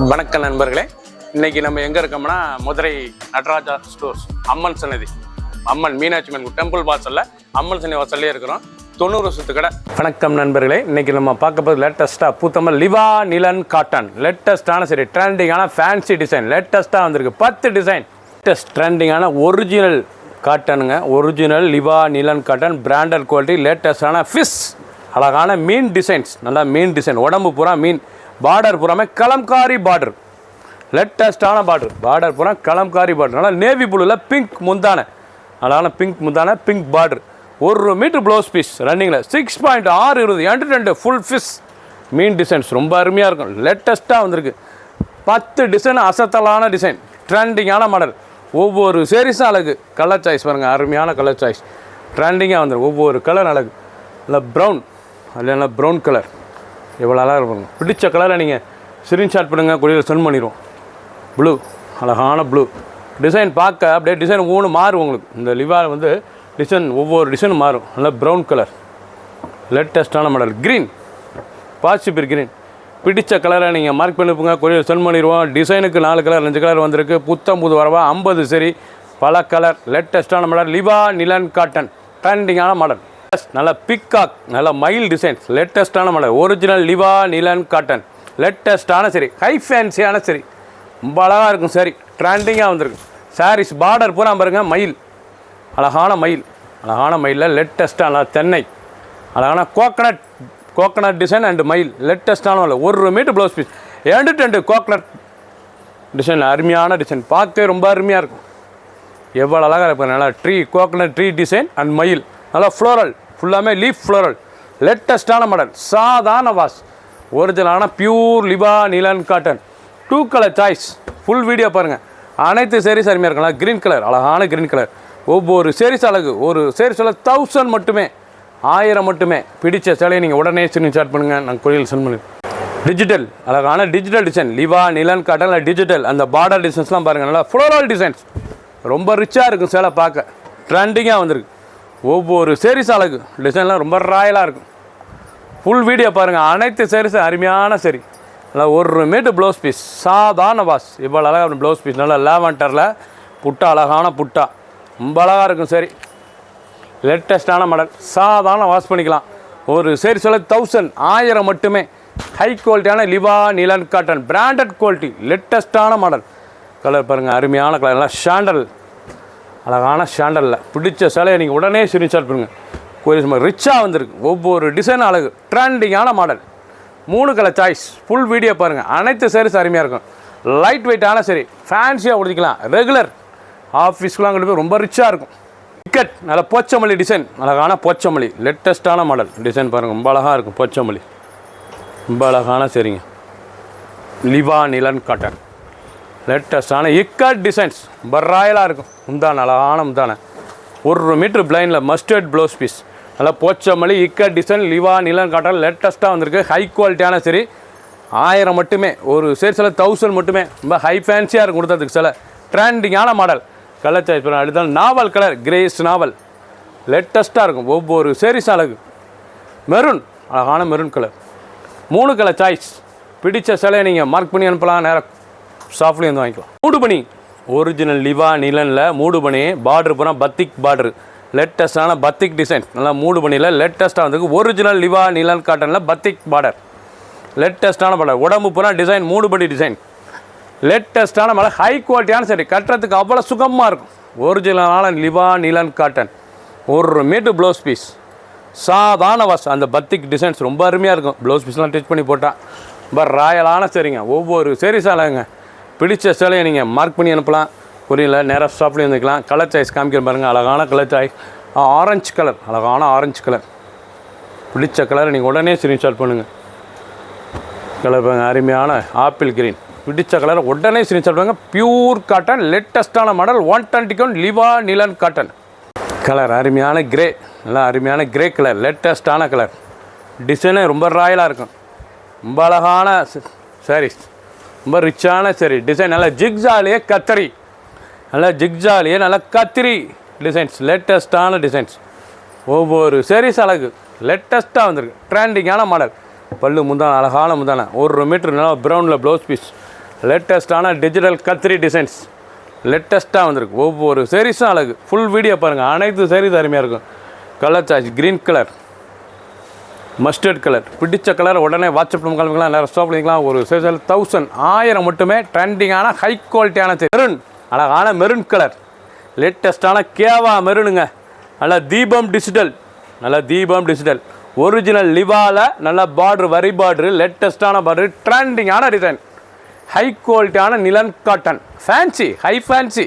வணக்கம் நண்பர்களே, இன்னைக்கு நம்ம எங்கே இருக்கோம்னா மதுரை நடராஜா ஸ்டோர்ஸ் அம்மன் சன்னதி, அம்மன் மீனாட்சி அம்மன் டெம்பிள் வாசலில் அம்மன் சன்னதி வாசல்லே இருக்கிறோம். 90 வருஷத்து கடை. வணக்கம் நண்பர்களே, இன்னைக்கு நம்ம பார்க்க போது லேட்டஸ்ட்டாக பூத்தமல் லிவா நிலன் காட்டன். லேட்டஸ்ட்டான சரி ட்ரெண்டிங்கான ஃபேன்சி டிசைன் லேட்டஸ்ட்டாக வந்திருக்கு. 10 டிசைன் லேட்டஸ்ட் ட்ரெண்டிங்கான original காட்டனுங்க. Original லிவா linen cotton, branded quality, லேட்டஸ்டான fish, அழகான மீன் டிசைன்ஸ், நல்லா மீன் டிசைன், உடம்பு பூரா மீன், பார்டர் பூராமே கலம்காரி பார்டர், லேட்டஸ்டான பார்டர் பூரா கலம்காரி பார்டர், நல்லா நேவி ப்ளூவில் பிங்க் முந்தான, அழகான பிங்க் முந்தான, pink border, 1 metre blouse piece ரன்னிங்கில் 6.6 20 2 ஃபுல் ஃபிஷ் மீன் டிசைன்ஸ் ரொம்ப அருமையாக இருக்கும். லேட்டஸ்ட்டாக வந்திருக்கு. 10 டிசைன், அசத்தலான டிசைன், ட்ரெண்டிங்கான மாடல். ஒவ்வொரு சேரீஸும் அழகு. கலர் சாய்ஸ் பாருங்கள், அருமையான கலர் சாய்ஸ், ட்ரெண்டிங்காக வந்துடும். ஒவ்வொரு கலர் அழகு. இல்லை ப்ரௌன், அதில் நல்லா ப்ரௌன் கலர் எவ்வளோ அழகாக இருப்பாங்க. பிடிச்ச கலரை நீங்கள் ஸ்க்ரீன்ஷாட் பண்ணுங்கள், கொடியில் சென்ட் பண்ணிடுவோம். ப்ளூ, அழகான ப்ளூ டிசைன், பார்க்க அப்படியே டிசைன் ஒவ்வொன்று மாறும் உங்களுக்கு. இந்த லிவா வந்து டிசைன் ஒவ்வொரு டிசைனும் மாறும். நல்லா ப்ரௌன் கலர், லேட்டஸ்ட்டான மாடல். க்ரீன், பாசிபிள் க்ரீன், பிடிச்ச கலரை நீங்கள் மார்க் பண்ணிப்போங்க, கொடியில் சென்ட் பண்ணிடுவோம். டிசைனுக்கு 4 கலர் 5 கலர் வந்திருக்கு. புத்தம் புது வரவா 50 சரி, பல கலர், லேட்டஸ்ட்டான மாடல். லிவா நிலன் காட்டன், ட்ரெண்டிங்கான மாடல். நல்ல பிக்காக், நல்ல மயில் designs, லேட்டஸ்ட்டான model. Original லிவா linen cotton, லேட்டஸ்ட்டான சரி, ஹை ஃபேன்சியான சரி, ரொம்ப அழகாக இருக்கும். சரி ட்ரெண்டிங்காக வந்திருக்கு. சாரீஸ் பார்டர் பூரா பாருங்கள், மயில், அழகான மயில், அழகான மயிலில் லேட்டஸ்ட்டான தென்னை, அழகான கோகனட் டிசைன் அண்டு மயில், லேட்டஸ்ட்டான model. 1 metre blouse piece, 2 coconut design, அருமையான டிசைன், பார்க்க ரொம்ப அருமையாக இருக்கும். எவ்வளோ அழகாக இருக்கும். நல்லா கோகனட் ட்ரீ டிசைன் அண்ட் மயில், நல்லா ஃப்ளோரல், ஃபுல்லாமே லீஃப் ஃப்ளோரல், லேட்டஸ்ட்டான மாடல். சாதாரண வாஷ், ஒரிஜினலான pure Liva linen cotton. 2 colour choice, full video பாருங்கள். அனைத்து சேரீஸ் அருமையாக இருக்கலாம். க்ரீன் கலர், அழகான க்ரீன் கலர். ஒவ்வொரு சேரீஸ் அழகு. ஒரு சேரீஸில் 1000 மட்டுமே, 1000 மட்டுமே. பிடிச்ச சேலையை நீங்கள் உடனே ஸ்க்ரீன்ஷாட் பண்ணுங்கள், நாங்கள் கொரியல் சென்ட் பண்ணி. டிஜிட்டல், அழகான digital design, லிவா linen cotton digital. அந்த பார்டர் டிசைன்ஸ்லாம் பாருங்கள், நல்லா ஃப்ளோரல் டிசைன்ஸ், ரொம்ப ரிச்சாக இருக்கும் சேலை பார்க்க. ட்ரெண்டிங்காக வந்திருக்கு. ஒவ்வொரு சேரீஸ் அழகு. டிசைன்லாம் ரொம்ப ராயலாக இருக்கும். ஃபுல் வீடியோ பாருங்கள். அனைத்து சேரீஸும் அருமையான சரி. நல்லா 1 மீட்டர் ப்ளவுஸ் பீஸ், சாதாரண வாஷ். இவ்வளோ அழகாக ப்ளவுஸ் பீஸ், நல்லா லேவண்டரில் புட்டா, அழகான புட்டா, ரொம்ப அழகாக இருக்கும். சரி லேட்டஸ்ட்டான மாடல், சாதாரண வாஷ் பண்ணிக்கலாம். ஒரு சேரீஸில் 1000 மட்டுமே. ஹை குவாலிட்டியான Liva linen cotton, branded quality, லேட்டஸ்ட்டான மாடல். கலர் பாருங்கள், அருமையான கலர், நல்லா ஷாண்டல், அழகான ஷாண்டலில். பிடிச்ச சேலையை நீங்கள் உடனே ஸ்க்ரீன்ஷாட் பண்ணுங்கள். கோயில் ரிச்சாக வந்திருக்கு. ஒவ்வொரு டிசைன் அழகு. ட்ரெண்டிங்கான model. 3 colour choice, full video பாருங்கள். அனைத்து சேரீஸ் அருமையாக இருக்கும். லைட் வெயிட்டான சரி, ஃபேன்சியாக உடுத்திக்கலாம். ரெகுலர் ஆஃபீஸ்க்குலாம் கொண்டு போய் ரொம்ப ரிச்சாக இருக்கும். டிக்கெட், நல்ல போச்சமல்லி டிசைன், அழகான போச்சமல்லி, லேட்டஸ்ட்டான மாடல். டிசைன் பாருங்கள், ரொம்ப அழகாக இருக்கும். போச்சமல்லி ரொம்ப அழகான சரிங்க. லிவா நிலன் காட்டன், லேட்டஸ்டான இக்கட் டிசைன்ஸ், பர்ராயலாக இருக்கும். முந்தான, அழகான முந்தான. 1 மீட்டர் பிளைனில் மஸ்டர்ட் ப்ளவுஸ் பீஸ், நல்லா Pochampally ikat design, லிவா linen cotton, லேட்டஸ்ட்டாக வந்திருக்கு. ஹை குவாலிட்டியான சரி, 1000 மட்டுமே. ஒரு சேரீஸில் 1000 மட்டுமே. ரொம்ப ஹை ஃபேன்சியாக இருக்கும் கொடுத்ததுக்கு சில. ட்ரெண்டிங்கான மாடல். கலர் சாய்ஸ் பண்ண அடுத்தால் நாவல் கலர், கிரேஸ் நாவல், லேட்டஸ்ட்டாக இருக்கும். ஒவ்வொரு சேரீஸ் அழகு. மெரூன், அழகான மெரூன் கலர். 3 colour choice. பிடிச்ச சிலையை நீங்கள் மார்க் பண்ணி அனுப்பலாம். நேரம் ஷாப்லேயும் வந்து வாங்கிக்கலாம். மூடுபனி, ஒரிஜினல் லிவா நிலனில் மூடுபனி, பார்டர் பூரா பத்திக் பார்டர், லேட்டஸ்டான பத்திக் டிசைன், நல்லா மூடுபனியில் லேட்டஸ்ட்டாக வந்துருக்கு. ஒரிஜினல் லிவா நிலன் காட்டனில் பத்திக் பார்டர், லேட்டஸ்ட்டான பார்டர். உடம்பு பூரா டிசைன், மூடுபடி டிசைன், லேட்டஸ்ட்டான மேலே ஹை குவாலிட்டியான சரி, கட்டுறதுக்கு அவ்வளோ சுகமாக இருக்கும். ஒரிஜினலான லிவா linen cotton. 1 metre blouse piece, சாதாரண வாஷ். அந்த பத்திக் டிசைன்ஸ் ரொம்ப அருமையாக இருக்கும். ப்ளவுஸ் பீஸ்லாம் டிச் பண்ணி போட்டால் ரொம்ப ராயலான சரிங்க. ஒவ்வொரு சேரீஸ் அழகுங்க. பிடிச்ச சேலையை நீங்கள் மார்க் பண்ணி அனுப்பலாம். புரியல, நேராக ஷாப்லேயும் வந்துக்கலாம். கலர் சாய்ஸ் காமிக்கிற பாருங்கள், அழகான கலர் சாய்ஸ். ஆரஞ்சு கலர், அழகான ஆரஞ்சு கலர். பிடிச்ச கலரை நீங்கள் உடனே ஸ்க்ரீன்ஷாட் பண்ணுங்கள். கலர் பாருங்கள், அருமையான ஆப்பிள் கிரீன். பிடிச்ச கலரை உடனே ஸ்க்ரீன்ஷாட் பண்ணுங்கள். பியூர் காட்டன், லேட்டஸ்ட்டான model. 120 Liva linen cotton. Colour அருமையான கிரே, நல்லா அருமையான கிரே கலர், லேட்டஸ்ட்டான கலர். டிசைனே ரொம்ப ராயலாக இருக்கும். ரொம்ப அழகான சாரீஸ், ரொம்ப ரிச்சான சரி. டிசைன் நல்லா ஜிக்ஜாலியே கத்திரி, நல்லா ஜிக்ஜாலியே நல்லா கத்திரி டிசைன்ஸ், லேட்டஸ்ட்டான டிசைன்ஸ். ஒவ்வொரு சேரீஸ் அழகு. லேட்டஸ்ட்டாக வந்திருக்கு. ட்ரெண்டிங்கான மாடல். பல்லு முந்தான, அழகான முந்தான. 1 மீட்டர் நல்லா ப்ரௌனில் ப்ளவுஸ் பீஸ், லேட்டஸ்ட்டான டிஜிட்டல் கத்திரி டிசைன்ஸ் லேட்டஸ்ட்டாக வந்திருக்கு. ஒவ்வொரு சாரீஸும் அழகு. ஃபுல் வீடியோ பாருங்கள். அனைத்து சாரீஸ் அருமையாக இருக்கும். Colour choice green colour, mustard colour, பிடிச்ச கலர் உடனே வாட்ஸ்அப் கிளம்பிக்கலாம், நேரம் ஸ்டாப் பண்ணிக்கலாம். ஒரு சேசல் 1000 மட்டுமே. ட்ரெண்டிங்கான ஹை குவாலிட்டியான மெரூன், அழகான மெரூன் கலர், லேட்டஸ்ட்டான கேவா மெரூனுங்க. நல்லா தீபம் டிஜிட்டல், நல்லா தீபம் டிஜிட்டல், ஒரிஜினல் லிவாவில் நல்லா பார்ட்ரு, வரி பார்ட்ரு, லேட்டஸ்ட்டான பார்ட்ரு, ட்ரெண்டிங்கான டிசைன், ஹை குவாலிட்டியான linen cotton, fancy, high fancy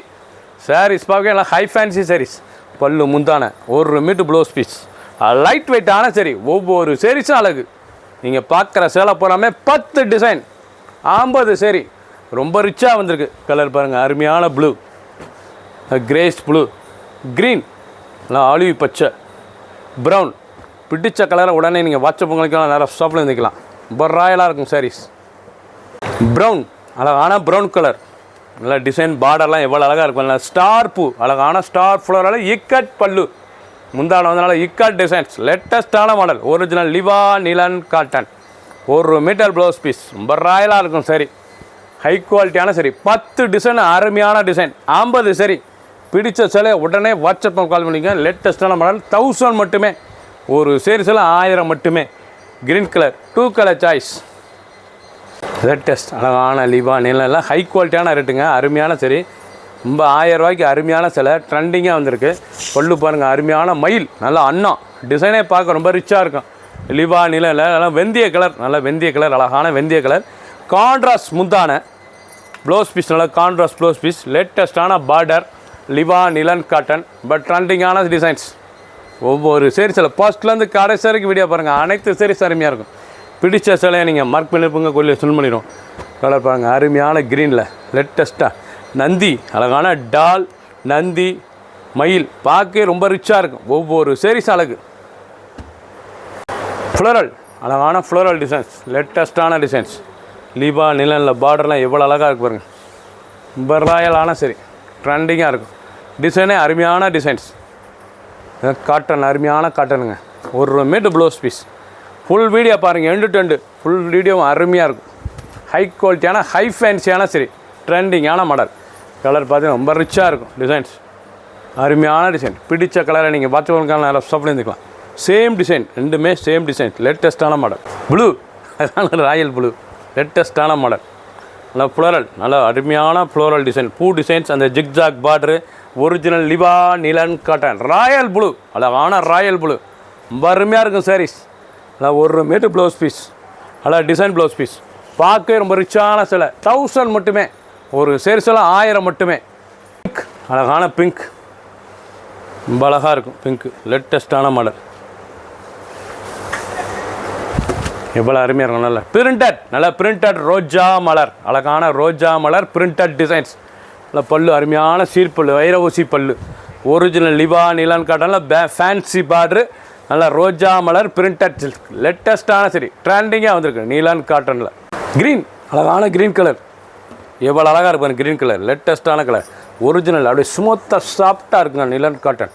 sarees. பார்க்க எல்லாம் ஹை ஃபேன்சி சாரீஸ். பல்லு முந்தான 1 மீட்டர் ப்ளவுஸ் பீஸ், லைட் வெயிட்டான சரி. ஒவ்வொரு சாரீஸும் அழகு. நீங்கள் பார்க்குற சேலை போகாமே 10 டிசைன், 50 சரி. ரொம்ப ரிச்சாக வந்திருக்கு. கலர் பாருங்கள், அருமையான ப்ளூ, கிரேஸ் ப்ளூ, க்ரீன், நல்லா ஆலிவ் பச்சை, ப்ரௌன். பிடிச்ச கலரை உடனே நீங்கள் வாட்ஸ்அப் பண்ணிக்கலாம், நேரம் ஷாப்பில் இருந்துக்கலாம். ரொம்ப ராயலாக இருக்கும் சாரீஸ். ப்ரௌன், அழகான ப்ரௌன் கலர், நல்லா டிசைன் பார்டர்லாம் எவ்வளோ அழகாக இருக்கும். நல்லா ஸ்டார் பூ, அழகான ஸ்டார் ஃப்ளோரால் இக்கட் பல்லு, முந்தான வந்தனால ikat designs, லேட்டஸ்ட்டான model, original லிவா linen cotton, 1 metre blouse piece. ரொம்ப ராயலாக இருக்கும் சரி. ஹை குவாலிட்டியான சரி. 10 டிசைன், அருமையான டிசைன், 50 சரி. பிடிச்ச சிலை உடனே வாட்ஸ்அப் கால் பண்ணிக்க. லேட்டஸ்ட்டான மாடல் 1000 மட்டுமே. ஒரு சீரீஸில் 1000 மட்டுமே. Green colour, 2 colour choice, latest அழகான லிவா நிலம், ஹை குவாலிட்டியான ரேட்டுங்க. அருமையான சரி. ரொம்ப 1000 ரூபாய்க்கு அருமையான சிலை, ட்ரெண்டிங்காக வந்திருக்கு. பல்லு பாருங்கள், அருமையான மயில், நல்லா அன்னம் டிசைனே பார்க்க ரொம்ப ரிச்சாக இருக்கும். லிவா நிலம் நல்லா வெந்தய கலர், நல்லா வெந்தய கலர், அழகான வெந்தய கலர். கான்ட்ராஸ்ட் முந்தான ப்ளவுஸ் பீஸ், நல்லா கான்ட்ராஸ்ட் ப்ளவுஸ் பீஸ், லேட்டஸ்ட்டான border, Liva linen cotton, but ட்ரெண்டிங்கான டிசைன்ஸ். ஒவ்வொரு சீரீஸில் ஃபர்ஸ்ட்லேருந்து கடைசி வரைக்கும் வீடியோ பாருங்கள். அனைத்து சீரீஸ் அருமையாக இருக்கும். பிடிச்ச சிலையை நீங்கள் மார்க் பண்ணிருப்பீங்க, கொள்ளி சொல் பண்ணிடும். கலர் பாருங்கள், அருமையான க்ரீனில் லேட்டஸ்ட்டாக நந்தி, அழகான டால், நந்தி, மயில், பார்க்க ரொம்ப ரிச்சாக இருக்கும். ஒவ்வொரு சீரீஸ் அழகு. ஃப்ளோரல், அழகான ஃப்ளோரல் டிசைன்ஸ், லேட்டஸ்ட்டான டிசைன்ஸ். லீபா நிலனில் பார்டர்லாம் எவ்வளோ அழகாக இருக்கு பாருங்கள். ரொம்ப ராயலான சரி, ட்ரெண்டிங்காக இருக்கும். டிசைனே அருமையான டிசைன்ஸ். காட்டன், அருமையான காட்டனுங்க. 1 metre blouse piece. Full video பாருங்கள், எண்டு டு எண்டு ஃபுல் வீடியோவும் அருமையாக இருக்கும். ஹை குவாலிட்டியான ஹை ஃபேன்சியான சரி, ட்ரெண்டிங்கான மாடல். கலர் பார்த்தீங்கன்னா ரொம்ப ரிச்சாக இருக்கும். டிசைன்ஸ் அருமையான டிசைன். பிடிச்ச கலரை நீங்கள் பார்த்துக்கலாம், நல்லா ஷாப்பில் இருந்துக்கலாம். சேம் டிசைன், ரெண்டுமே சேம் டிசைன், லேட்டஸ்ட்டான மாடல். ப்ளூ, அதனால ராயல் ப்ளூ, லேட்டஸ்ட்டான மாடல். நல்லா ஃப்ளோரல், நல்லா அருமையான ஃப்ளோரல் டிசைன், பூ டிசைன்ஸ், அந்த zigzag border, original லிவா linen cotton, Royal blue, அழகான ராயல் ப்ளூ. ரொம்ப அருமையாக இருக்கும் சாரீஸ். நல்லா 1 மீட்டர் ப்ளவுஸ் பீஸ், நல்லா டிசைன் ப்ளவுஸ் பீஸ். பார்க்க ரொம்ப ரிச்சான சிலை, 1000 மட்டுமே. ஒரு சீரீஸில் 1000 மட்டுமே. பிங்க், அழகான பிங்க், ரொம்ப அழகாக இருக்கும் பிங்க்கு, லேட்டஸ்ட்டான மாடல். எவ்வளோ அருமையாக இருக்கும். நல்லா பிரிண்டட், நல்லா பிரிண்டட் ரோஜா மலர், அழகான ரோஜா மலர், பிரிண்டட் டிசைன்ஸ். நல்லா பல்லு, அருமையான சீர்பல்லு, வைர ஊசி பல்லு, ஒரிஜினல் லிவா நிலன் காட்டனில் ஃபேன்சி பார்டரு, நல்லா ரோஜா மலர், பிரிண்டட் சில்க், லேட்டஸ்ட்டான சரி, ட்ரெண்டிங்காக வந்திருக்கு. நீலான் காட்டனில் க்ரீன், அழகான க்ரீன் கலர், எவ்வளோ அழகாக இருக்கும் க்ரீன் கலர், லேட்டஸ்ட்டான கலர், ஒரிஜினல், அப்படியே ஸ்மூத்தாக சாஃப்டாக இருக்குங்க. நிலன் காட்டன்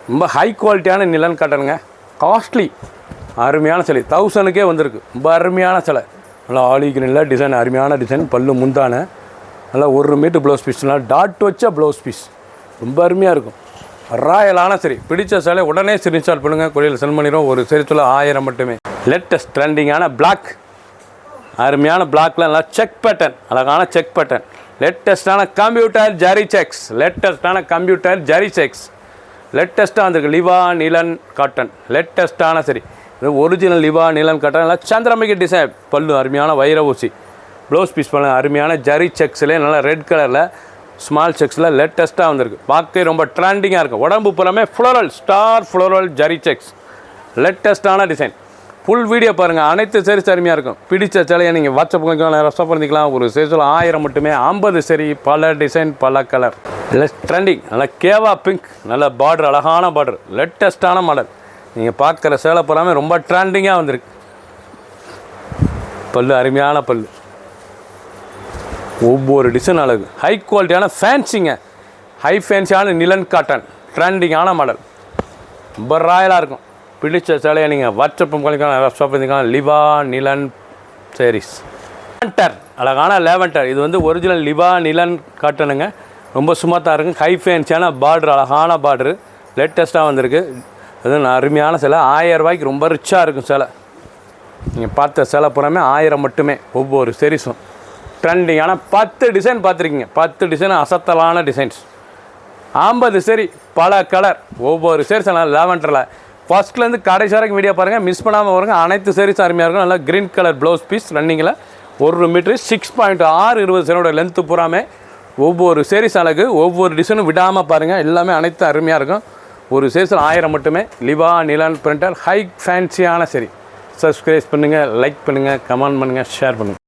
ரொம்ப ஹை குவாலிட்டியான நிலன் காட்டனுங்க. காஸ்ட்லி, அருமையான சிலை, 1000க்கே வந்திருக்கு. ரொம்ப அருமையான சிலை, நல்லா ஆலி கிரீனில் டிசைன், அருமையான டிசைன். பல்லு முந்தான, நல்லா 1 மீட்டர் ப்ளவுஸ் பீஸ், நல்லா டாட் வச்ச ப்ளவுஸ் பீஸ், ரொம்ப அருமையாக இருக்கும். ராயலான சரி. பிடிச்ச சிலை உடனே ஸ்க்ரீன்ஷாட் பண்ணுங்கள், கொரியரில் சென்ட் பண்ணிடுவோம். ஒரு சீரீஸில் 1000 மட்டுமே. லேட்டஸ்ட் ட்ரெண்டிங்கான பிளாக், அருமையான பிளாக்ல நல்லா செக் பேட்டர்ன், அழகான செக் பேட்டர்ன், லேட்டஸ்ட்டான கம்ப்யூட்டர் ஜரி செக்ஸ், லேட்டஸ்ட்டான கம்ப்யூட்டர் ஜரி செக்ஸ், லேட்டஸ்ட்டாக வந்திருக்கு. லிவா நிலன் காட்டன், லேட்டஸ்ட்டான சரி. இது ஒரிஜினல் லிவா நிலன் காட்டன், நல்லா சந்திரமுகி டிசைன். பல்லு அருமையான வைர ஊசி, ப்ளவுஸ் பீஸ் பண்ண அருமையான ஜரி செக்ஸ்லேயே நல்லா ரெட் கலரில் ஸ்மால் செக்ஸில் லேட்டஸ்ட்டாக வந்திருக்கு. பார்க்க ரொம்ப ட்ரெண்டிங்காக இருக்கும். உடம்பு புறமே floral, star floral zari checks, லேட்டஸ்ட்டான டிசைன். ஃபுல் வீடியோ பாருங்கள். அனைத்து சீரீஸ் அருமையாக இருக்கும். பிடிச்ச சிலையை நீங்கள் வாட்ஸ்அப் பண்ணிக்கலாம், ரெஸ்டாப் பண்ணிக்கலாம். ஒரு சீரீஸில் 1000 மட்டுமே. 50 சரி, பல டிசைன், பல கலர். ட்ரெண்டிங், நல்லா கேவா பிங்க், நல்ல பார்டர், அழகான பார்டர், லேட்டஸ்ட்டான மாடல். நீங்கள் பார்க்குற சேலை போகாமே ரொம்ப ட்ரெண்டிங்காக வந்திருக்கு. பல்லு, அருமையான பல்லு, ஒவ்வொரு டிசைன் அழகு. ஹை குவாலிட்டியான ஃபேன்சிங்க, ஹை ஃபேன்சியான நிலன் காட்டன், ட்ரெண்டிங்கான மாடல், ரொம்ப ராயலாக இருக்கும். பிடிச்ச சேலையை நீங்கள் வாட்ஸ்அப் பண்ணிக்கலாம், ரெஸ்டாப் பண்ணிக்கலாம். லிவா நிலன் சாரீஸ், லேவெண்டர், அழகான லேவெண்டர். இது வந்து ஒரிஜினல் லிவா நிலன் காட்டனுங்க. ரொம்ப ஸ்மூத்தாக இருக்கும். ஹை ஃபேன்ஸான பார்டர், அழகான பார்டரு, லேட்டஸ்ட்டாக வந்திருக்கு. அது அருமையான சேலை. 1000 ரூபாய்க்கு ரொம்ப ரிச்சாக இருக்கும் சேலை. நீங்கள் பார்த்த சேலை புறமே 1000 மட்டுமே. ஒவ்வொரு செரிஸும் ட்ரெண்டிங்கான 10 டிசைன் பார்த்துருக்கீங்க. 10 டிசைன் அசத்தலான டிசைன்ஸ். 50 சரி, பல கலர், ஒவ்வொரு சேரீஸ் லேவெண்டரில். ஃபஸ்ட்லேருந்து கடைசி வரைக்கும் வீடியோ பாருங்கள், மிஸ் பண்ணாமல் வருங்க. அனைத்து சேரீஸ் அருமையாக இருக்கும். நல்லா க்ரீன் கலர் ப்ளவுஸ் பீஸ் ரன்னிங்கில் 1 மீட்ரு 6.6 20 சேரோட லென்த்து பூராமே. ஒவ்வொரு சேரீஸ் அழகு, ஒவ்வொரு டிசைனும் விடாமல் பாருங்கள். எல்லாமே அனைத்து அருமையாக இருக்கும். ஒரு சேரீஸில் 1000 மட்டுமே. லிவா நிலன் பிரிண்டர், ஹை ஃபேன்சியான சரி. சப்ஸ்கிரைப் பண்ணுங்கள், லைக் பண்ணுங்கள், கமெண்ட் பண்ணுங்கள், ஷேர் பண்ணுங்கள்.